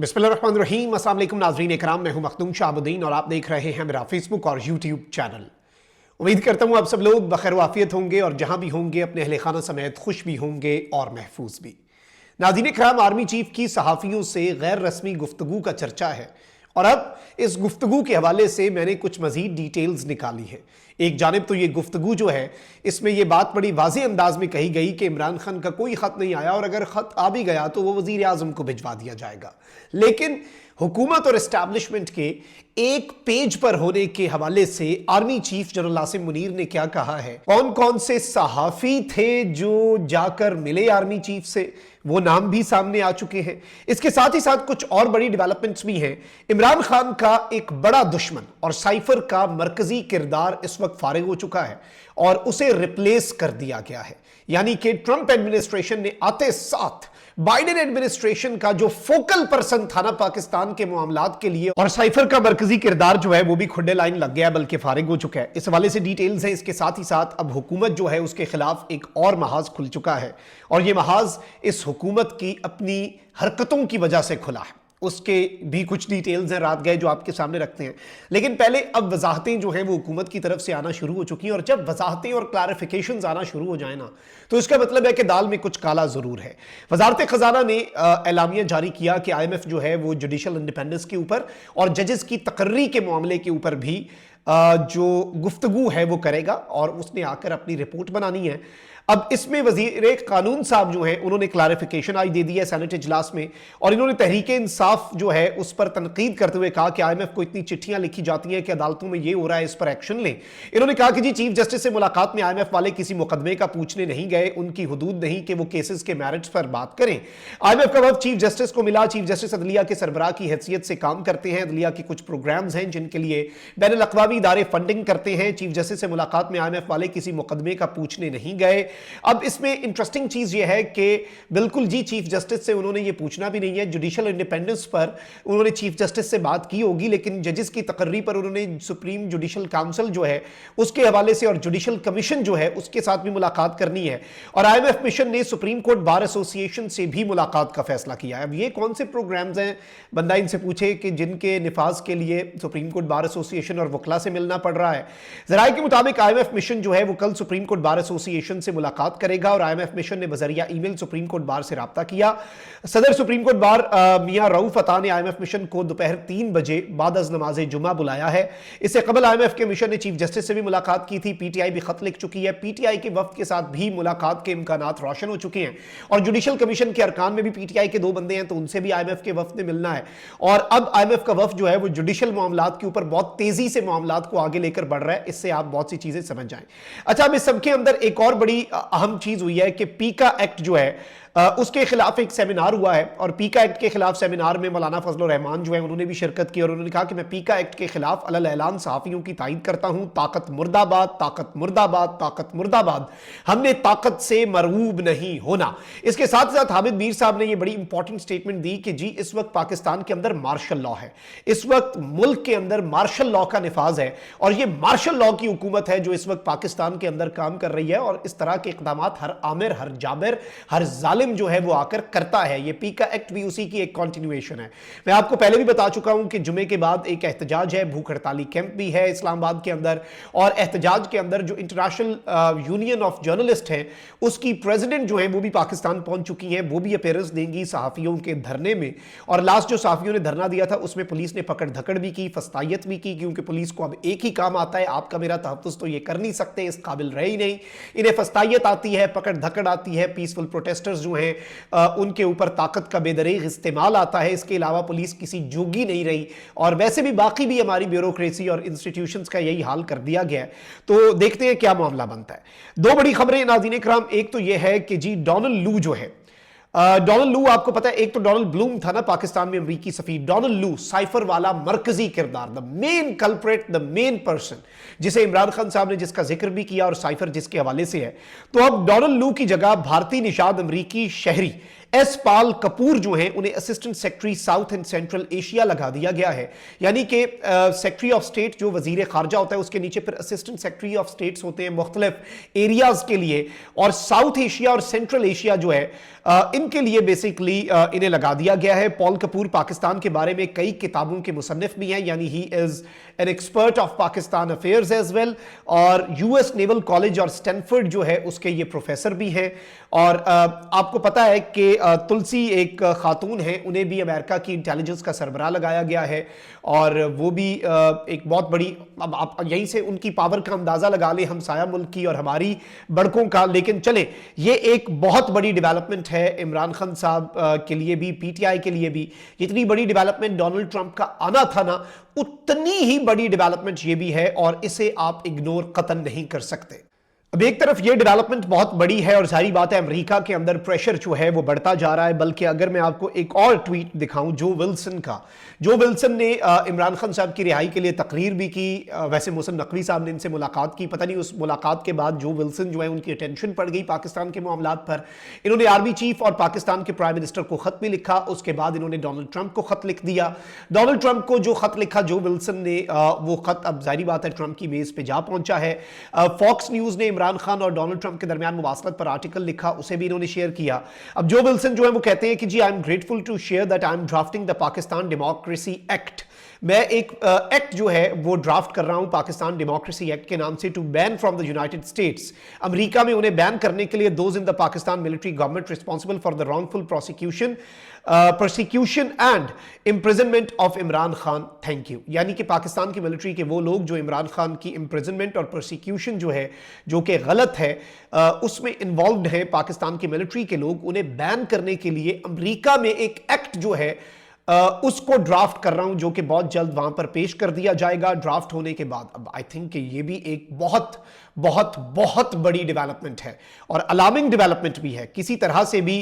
बिस्मिल्लाहिर्रहमानिर्रहीम। अस्सलाम वालेकुम नाज़रीन इकराम, मैं हूं मखदूम शाहबुद्दीन और आप देख रहे हैं मेरा फेसबुक और यूट्यूब चैनल। उम्मीद करता हूं आप सब लोग बखैर वाफियत होंगे और जहां भी होंगे अपने अहले खाना समेत खुश भी होंगे और महफूज भी। नाज़रीन इकराम, आर्मी चीफ की सहाफ़ियों से गैर रस्मी गुफ्तगू का चर्चा है और अब इस गुफ्तगू के हवाले से मैंने कुछ मजीद डिटेल्स निकाली है। एक जानिब तो ये गुफ्तगू जो है, इसमें यह बात बड़ी वाज़ेह अंदाज में कही गई कि इमरान खान का कोई ख़त नहीं आया और अगर ख़त आ भी गया तो वो वज़ीर आज़म को भिजवा दिया जाएगा। लेकिन हुकूमत और इस्टेब्लिशमेंट के एक पेज पर होने के हवाले से army chief general Asim Munir ने क्या कहा है, कौन कौन से सहाफ़ी थे जो जाकर मिले आर्मी चीफ से, वो नाम भी सामने आ चुके हैं। इसके साथ ही साथ कुछ और बड़ी डेवलपमेंट्स भी हैं। इमरान खान का एक बड़ा दुश्मन और साइफर का मरकजी किरदार इस वक्त फारिग हो चुका है और उसे रिप्लेस कर दिया गया है। यानी कि ट्रंप एडमिनिस्ट्रेशन ने आते साथ बाइडेन एडमिनिस्ट्रेशन का जो फोकल पर्सन था ना पाकिस्तान के मामलात के लिए, और साइफर का मरकजी किरदार जो है वो भी खुड्डे लाइन लग गया, बल्कि फारिग हो चुका है। इस हवाले से डिटेल्स हैं। इसके साथ ही साथ अब हुकूमत जो है उसके खिलाफ एक और महाज खुल चुका है और यह महाज इस हुकूमत की अपनी हरकतों की वजह से खुला है। उसके भी कुछ डिटेल्स हैं रात गए जो आपके सामने रखते हैं। लेकिन पहले अब वजाहतें जो हैं वो हुकूमत की तरफ से आना शुरू हो चुकी हैं और जब वजाहतें और क्लैरिफिकेशंस आना शुरू हो जाए ना, तो इसका मतलब है कि दाल में कुछ काला जरूर है। वजारत खजाना ने एलामिया जारी किया कि IMF जो है वो जुडिशल इंडिपेंडेंस के ऊपर और जजेस की तकर्री के मामले के ऊपर भी जो गुफ्तगू है वो करेगा और उसने आकर अपनी रिपोर्ट बनानी है। अब इसमें वजीर कानून साहब जो हैं उन्होंने क्लैरिफिकेशन आज दे दी है सेनेट इजलास में और इन्होंने तहरीक इंसाफ जो है उस पर तनकीद करते हुए कहा कि IMF को इतनी चिट्ठियां लिखी जाती हैं कि अदालतों में ये हो रहा है, इस पर एक्शन लें। इन्होंने कहा कि जी चीफ जस्टिस से मुलाकात में IMF वाले किसी मुकदमे का पूछने नहीं गए, उनकी हुदूद नहीं कि वो केसेस के मेरिट्स पर बात करें। IMF का वक्त चीफ जस्टिस को मिला। चीफ जस्टिस अदलिया के सरबराह की हैसियत से काम करते हैं। अदलिया के कुछ प्रोग्राम्स हैं जिनके लिए बैनुल अक़वामी इदारे फंडिंग करते हैं। चीफ जस्टिस से मुलाकात में IMF वाले किसी मुकदमे का पूछने नहीं गए। अब इसमें इंटरेस्टिंग चीज यह है कि बिल्कुल जी चीफ जस्टिस से उन्होंने ये पूछना भी नहीं है। जुडिशल इंडिपेंडेंस पर उन्होंने चीफ जस्टिस से बात की होगी, लेकिन जजेस की तकर्री पर उन्होंने सुप्रीम जुडिशल काउंसिल जो है उसके हवाले से और जुडिशल कमीशन जो है उसके साथ भी मुलाकात करनी है। और IMF मिशन ने सुप्रीम कोर्ट बार एसोसिएशन से भी मुलाकात का फैसला किया है। अब ये कौन से प्रोग्राम्स हैं, बंदा इनसे पूछे कि जिनके निफाज के लिए सुप्रीम कोर्ट बार एसोसिएशन और वकला से मिलना पड़ रहा है। जराये के मुताबिक IMF मिशन जो है वो कल सुप्रीम कोर्ट बार एसोसिएशन से मुलाकात करेगा और IMF मिशन ने बजरिया ईमेल सुप्रीम कोर्ट बार से राब्ता किया। सदर सुप्रीम कोर्ट बार मियां रऊफ अता ने IMF मिशन को दोपहर 3 बजे बाद अज नमाज जुमा बुलाया है। इससे कबल IMF के मिशन ने चीफ जस्टिस से भी मुलाकात की थी। PTI भी खत लिख चुकी है। PTI के वफ्द के साथ भी मुलाकात के इम्कानात रोशन हो चुके हैं और जुडिशल कमीशन के अरकान में भी PTI के 2 बंदे हैं, तो उनसे भी IMF के वफ्द ने मिलना है। और अब IMF का वफ्द जो है वो जुडिशल मामलात के ऊपर बहुत तेजी से मामलात को आगे लेकर बढ़ रहा है। इससे आप बहुत सी चीजें समझ जाएं। अच्छा, अब इस सबके अंदर एक और बड़ी अहम चीज हुई है कि पीका एक्ट जो है उसके खिलाफ एक सेमिनार हुआ है और पीका एक्ट के खिलाफ सेमिनार में मौलाना फजल रहमान जो है उन्होंने भी शिरकत की और उन्होंने कहा कि मैं पीका एक्ट के खिलाफ अलल ऐलान सहाफियों की तायद करता हूं। ताकत मुर्दाबाद, ताकत मुर्दाबाद, ताकत मुर्दाबाद। हमने ताकत से मरगूब नहीं होना। इसके साथ साथ हामिद मीर साहब ने यह बड़ी इंपॉर्टेंट स्टेटमेंट दी कि जी इस वक्त पाकिस्तान के अंदर मार्शल लॉ है, इस वक्त मुल्क के अंदर मार्शल लॉ का निफाज है और यह मार्शल लॉ की हुकूमत है जो इस वक्त पाकिस्तान के अंदर काम कर रही है और इस तरह के इकदाम हर आमिर, हर जाबिर, हर जालिम जो है वो आकर करता है। ये पीका एक्ट भी उसी की एक कंटिन्यूएशन है। मैं आपको पहले भी बता चुका हूं कि जुमे के बाद एक एहतजाज है, भूख हड़ताली कैंप भी है इस्लामाबाद के अंदर और एहतजाज के अंदर जो इंटरनेशनल यूनियन ऑफ जर्नलिस्ट हैं उसकी प्रेसिडेंट जो है वो भी पाकिस्तान पहुंच चुकी हैं। वो भी अपीयरेंस देंगी सहाफियों के धरने में और लास्ट जो सहाफियों ने धरना दिया था उसमें पुलिस ने पकड़ धकड़ भी की, फस्तायत भी की, क्योंकि पुलिस को अब एक ही काम आता है, आपका मेरा तहफ्फुज़ तो ये कर नहीं सकते, इस काबिल रहे ही नहीं। इन्हें फस्तायत आती है, पकड़ धकड़ आती है, पीसफुल प्रोटेस्टर्स जो हैं उनके ऊपर ताकत का बेदरीग इस्तेमाल आता है। इसके अलावा पुलिस किसी जोगी नहीं रही और वैसे भी बाकी भी हमारी ब्यूरोक्रेसी और इंस्टीट्यूशंस का यही हाल कर दिया गया है। तो देखते हैं क्या मामला बनता है। 2 बड़ी खबरें नाज़रीन इकराम, एक तो यह है कि जी डोनाल्ड लू जो है, डोनाल्ड लू आपको पता है, एक तो डोनाल्ड ब्लूम था ना पाकिस्तान में अमरीकी सफीर, डोनाल्ड लू साइफर वाला मरकजी किरदार, the main culprit, the main person, जिसे इमरान खान साहब ने जिसका जिक्र भी किया और साइफर जिसके हवाले से है। तो अब डोनाल्ड लू की जगह भारतीय निषाद अमरीकी शहरी एस पाल कपूर जो हैं उन्हें assistant secretary south and central Asia लगा दिया गया है। यानी कि सेक्रेटरी ऑफ स्टेट जो वजीर खारजा होता है उसके नीचे फिर असिस्टेंट सेक्रेटरी ऑफ स्टेट्स होते हैं मुख्तलिफ एरियाज के लिए, और साउथ एशिया और सेंट्रल एशिया जो है इनके लिए बेसिकली इन्हें लगा दिया गया है। पॉल कपूर पाकिस्तान के बारे में कई किताबों के मुसन्निफ भी हैं, यानी he is an expert of Pakistan affairs as well, और यूएस नेवल कॉलेज और स्टैनफोर्ड जो है उसके ये प्रोफेसर भी हैं। और आपको पता है कि तुलसी एक खातून हैं, उन्हें भी अमेरिका की इंटेलिजेंस का सरबराह लगाया गया है, और वो भी एक बहुत बड़ी, अब आप यहीं से उनकी पावर का अंदाजा लगा लें, हमसाया मुल्क की और हमारी बड़कों का। लेकिन चले, ये एक बहुत बड़ी डेवलपमेंट है इमरान खान साहब के लिए भी, पीटीआई के लिए भी। जितनी बड़ी डेवलपमेंट डोनाल्ड ट्रंप का आना था ना, उतनी ही बड़ी डेवलपमेंट ये भी है, और इसे आप इग्नोर कतन नहीं कर सकते। अब एक तरफ ये डेवलपमेंट बहुत बड़ी है और सारी बात है, अमेरिका के अंदर प्रेशर जो है वो बढ़ता जा रहा है। बल्कि अगर मैं आपको एक और ट्वीट दिखाऊं जो विल्सन का, जो विल्सन ने इमरान खान साहब की रिहाई के लिए तकरीर भी की। वैसे मोहसिन नकवी साहब ने इनसे मुलाकात की, पता नहीं उस मुलाकात के बाद जो विल्सन जो है उनकी अटेंशन पड़ गई पाकिस्तान के मामलात पर। इन्होंने आर्मी चीफ और पाकिस्तान के प्राइम मिनिस्टर को खत भी लिखा, उसके बाद इन्होंने डोनाल्ड ट्रंप को खत लिख दिया। डोनाल्ड ट्रंप को जो खत लिखा जो विल्सन ने, वो खत अब जाहिर बात है ट्रंप की मेज पे जा पहुंचा है। फॉक्स न्यूज ने इमरान खान और डोनाल्ड ट्रंप के दरमियान मुवासलत पर आर्टिकल लिखा, उसे भी इन्होंने शेयर किया। अब जो विल्सन जो है वो कहते हैं कि जी I am grateful to share that I am drafting the Pakistan democracy act. मैं एक एक्ट जो है वो ड्राफ्ट कर रहा हूं पाकिस्तान डेमोक्रेसी एक्ट के नाम से, to ban from the United States. America में उन्हें बैन करने के लिए those in the Pakistan military government responsible for the wrongful prosecution and imprisonment of Imran Khan, thank you. यानी कि पाकिस्तान की मिलिट्री के वो लोग जो इमरान खान की इम्प्रिजनमेंट और प्रोसिक्यूशन जो है, जो कि गलत है, उसमें इन्वॉल्व है पाकिस्तान की मिलिट्री के लोग, उन्हें बैन करने के लिए अमेरिका में एक एक्ट जो है उसको ड्राफ्ट कर रहा हूं, जो कि बहुत जल्द वहां पर पेश कर दिया जाएगा। ड्राफ्ट होने के बाद अब आई थिंक कि ये भी एक बहुत बहुत बहुत बड़ी डेवलपमेंट है और अलार्मिंग डेवलपमेंट भी है। किसी तरह से भी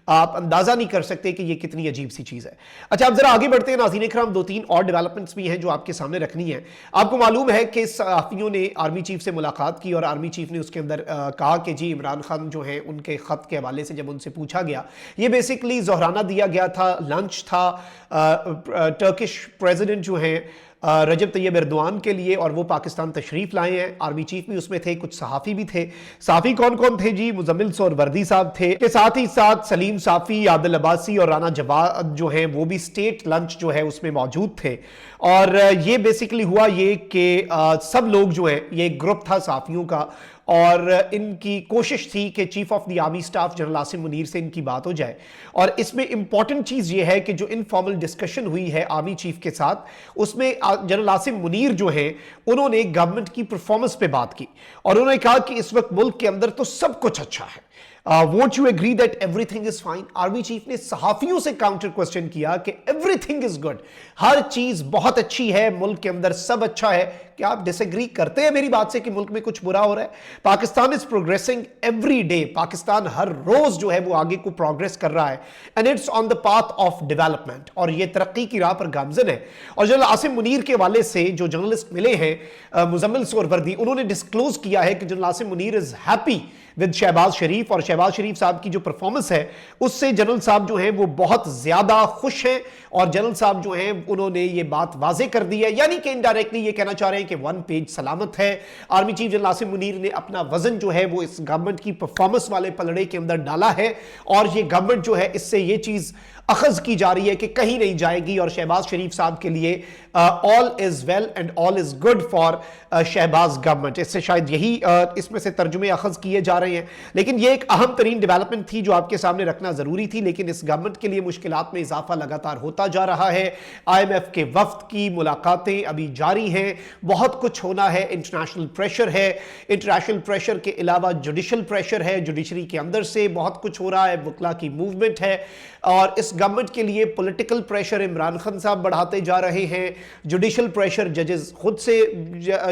आप अंदाजा नहीं कर सकते कि ये कितनी अजीब सी चीज है। अच्छा, अब जरा आगे बढ़ते हैं नाज़रीन इकराम, दो तीन और डेवलपमेंट्स भी हैं जो आपके सामने रखनी है। आपको मालूम है कि सहाफियों ने आर्मी चीफ से मुलाकात की और आर्मी चीफ ने उसके अंदर कहा कि जी इमरान खान जो है उनके खत के हवाले से जब उनसे पूछा गया, ये बेसिकली जोहराना दिया गया था, लंच था टर्किश प्रेसिडेंट जो है रजब तैयब एर्दोआन के लिए, और वो पाकिस्तान तशरीफ लाए हैं। आर्मी चीफ भी उसमें थे, कुछ सहाफ़ी भी थे। सहाफ़ी कौन कौन थे जी? मुजम्मिल सोहरावर्दी साहब थे, के साथ ही साथ सलीम साफ़ी, आदिल अब्बासी और राना जवाद जो हैं वो भी स्टेट लंच जो है उसमें मौजूद थे। और ये बेसिकली हुआ ये कि सब लोग जो हैं, ये एक ग्रुप था सहाफ़ियों का, और इनकी कोशिश थी कि chief of the army staff general Asim Munir से इनकी बात हो जाए। और इसमें इंपॉर्टेंट चीज ये है कि जो इनफॉर्मल डिस्कशन हुई है आर्मी चीफ के साथ, उसमें जनरल आसिम मुनीर जो है उन्होंने गवर्नमेंट की परफॉर्मेंस पे बात की और उन्होंने कहा कि इस वक्त मुल्क के अंदर तो सब कुछ अच्छा है। Won't you agree that everything is fine? Army chief ने सहाफियों से काउंटर क्वेश्चन किया कि एवरीथिंग इज गुड, हर चीज बहुत अच्छी है, मुल्क के अंदर सब अच्छा है। क्या आप डिसएग्री करते हैं मेरी बात से कि मुल्क में कुछ बुरा हो रहा है? Pakistan is progressing every day, Pakistan हर रोज जो है वो आगे को प्रोग्रेस कर रहा है, and it's on the path of development, और ये तरक्की की राह पर गामजन है। और जनरल आसिम मुनीर के वाले से जो जर्नलिस्ट मिले हैं मुजम्मिल सोहरावर्दी, उन्होंने डिस्क्लोज किया है कि general Asim Munir is happy with Shehbaz Sharif, और शहबाज शरीफ साहब की जो परफॉर्मेंस है उससे जनरल साहब जो हैं वो बहुत ज्यादा खुश हैं। और जनरल साहब जो हैं उन्होंने ये बात वाजे कर दी है, यानी कि इनडायरेक्टली ये कहना चाह रहे हैं कि वन पेज सलामत है। Army chief general Asim Munir ने अपना वजन जो है वो इस गवर्नमेंट की परफॉर्मेंस वाले पलड़े के अंदर डाला है, और ये गवर्नमेंट जो है इससे ये चीज अखज की जा रही है कि कहीं नहीं जाएगी। और शहबाज शरीफ साहब के लिए all is well and all is good for Shehbaz government. इससे शायद यही इसमें से तर्जुमे अखज किए जा रहे हैं। लेकिन यह एक अहम तरीन डेवलपमेंट थी जो आपके सामने रखना जरूरी थी। लेकिन इस गवर्नमेंट के लिए मुश्किलात में इजाफा लगातार होता जा रहा है। IMF के वफ्द की मुलाकातें अभी जारी हैं, बहुत कुछ होना है, इंटरनेशनल प्रेशर है, इंटरनेशनल प्रेशर के अलावा जुडिशल प्रेशर है, जुडिशरी के अंदर से बहुत कुछ हो रहा है, वकला की मूवमेंट है, और इस गवर्नमेंट के लिए पॉलिटिकल प्रेशर इमरान खान साहब बढ़ाते जा रहे हैं, जुडिशल प्रेशर जजेस खुद से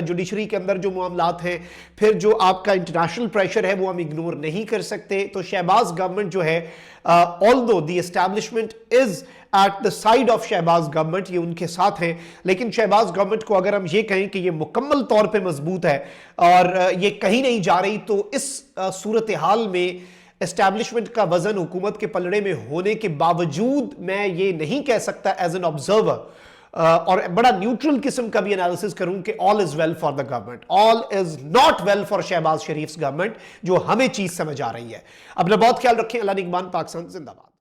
जुडिशरी के अंदर जो मामलात हैं, फिर जो आपका इंटरनेशनल प्रेशर है वो हम इग्नोर नहीं कर सकते। तो शहबाज गवर्नमेंट जो है, although the establishment is at the side of Shehbaz government, ये उनके साथ है, लेकिन शहबाज गवर्नमेंट को अगर हम ये कहें कि ये मुकम्मल तौर पे मजबूत है और ये कहीं नहीं जा रही, तो इस सूरत हाल में एस्टैब्लिशमेंट का वजन हुकूमत के पलड़े में होने के बावजूद मैं ये नहीं कह सकता एज एन ऑब्जर्वर और बड़ा न्यूट्रल किस्म का भी एनालिसिस करूं कि all is well for the government, all is not well for Shehbaz Sharif government, जो हमें चीज समझ आ रही है। अपना बहुत ख्याल रखें। अल्लाह निगहबान। पाकिस्तान जिंदाबाद।